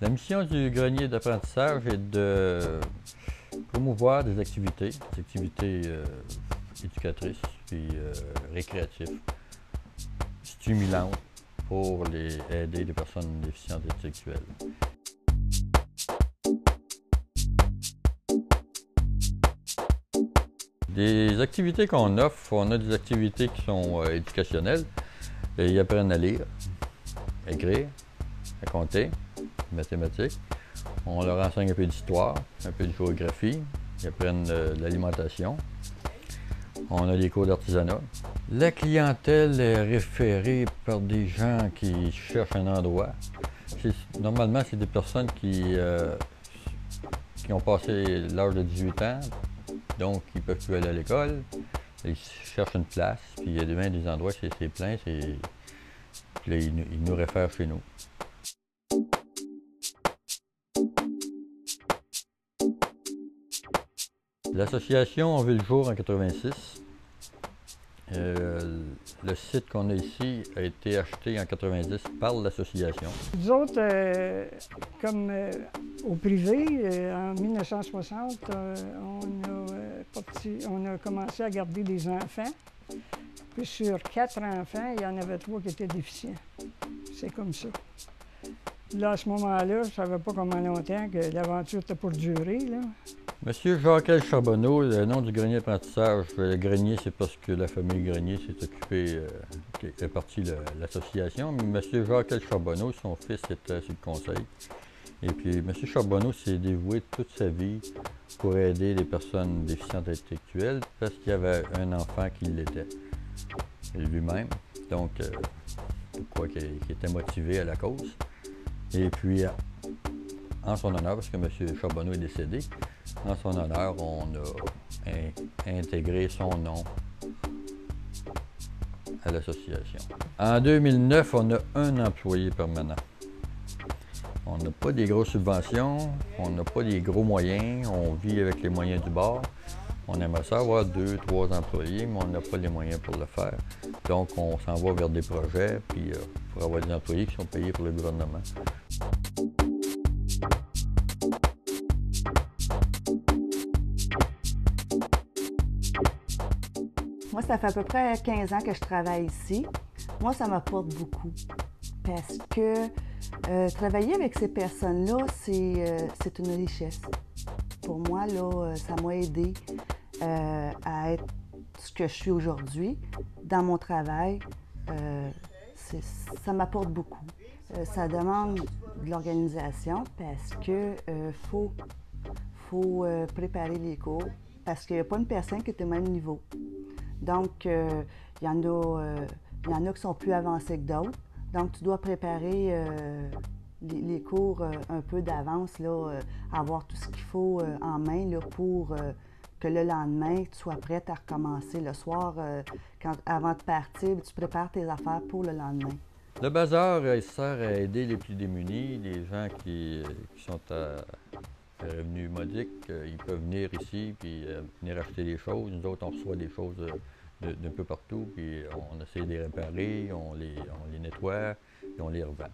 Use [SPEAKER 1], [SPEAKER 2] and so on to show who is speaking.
[SPEAKER 1] La mission du grenier d'apprentissage est de promouvoir des activités éducatrices et récréatives, stimulantes pour aider les personnes déficientes intellectuelles. Des activités qu'on offre, on a des activités qui sont éducationnelles. Et ils apprennent à lire, à écrire, à compter, mathématiques. On leur enseigne un peu d'histoire, un peu de géographie. Ils apprennent de l'alimentation. On a des cours d'artisanat. La clientèle est référée par des gens qui cherchent un endroit. Normalement, c'est des personnes qui ont passé l'âge de 18 ans, donc ils ne peuvent plus aller à l'école. Ils cherchent une place, puis il y a bien des endroits, c'est plein, puis là, ils nous réfèrent chez nous. L'association a vu le jour en 86. Le site qu'on a ici a été acheté en 90 par l'association.
[SPEAKER 2] Nous autres, comme au privé, en 1960, on a commencé à garder des enfants. Puis sur 4 enfants, il y en avait 3 qui étaient déficients. C'est comme ça. Là, à ce moment-là, je ne savais pas comment longtemps que l'aventure était pour durer, là. Monsieur
[SPEAKER 1] Jacques Charbonneau, le nom du grenier d'apprentissage, le grenier, c'est parce que la famille Grenier s'est occupée, est partie de l'association. Mais Monsieur Jacques Charbonneau, son fils était sur le conseil. Et puis Monsieur Charbonneau s'est dévoué toute sa vie pour aider les personnes déficientes intellectuelles parce qu'il y avait un enfant qui l'était lui-même. Donc, pourquoi qu'il était motivé à la cause. Et puis, en son honneur, parce que M. Charbonneau est décédé, en son honneur, on a intégré son nom à l'association. En 2009, on a un employé permanent. On n'a pas des grosses subventions, on n'a pas des gros moyens, on vit avec les moyens du bord. On aimerait ça avoir 2, 3 employés, mais on n'a pas les moyens pour le faire. Donc, on s'en va vers des projets, puis pour avoir des employés qui sont payés par le gouvernement.
[SPEAKER 3] Moi, ça fait à peu près 15 ans que je travaille ici. Moi, ça m'apporte beaucoup parce que travailler avec ces personnes-là, c'est une richesse. Pour moi, là, ça m'a aidé à être ce que je suis aujourd'hui dans mon travail. Ça m'apporte beaucoup. Ça demande de l'organisation parce que faut préparer les cours parce qu'il n'y a pas une personne qui est au même niveau. Donc, il y en a qui sont plus avancés que d'autres. Donc, tu dois préparer les cours un peu d'avance, avoir tout ce qu'il faut en main là, pour que le lendemain, tu sois prête à recommencer. Le soir, avant de partir, tu prépares tes affaires pour le lendemain.
[SPEAKER 1] Le bazar, il sert à aider les plus démunis, les gens qui sont à revenus modiques. Ils peuvent venir ici puis venir acheter des choses. Nous autres, on reçoit des choses d'un peu partout, puis on essaie de les réparer, on les nettoie et on les revend.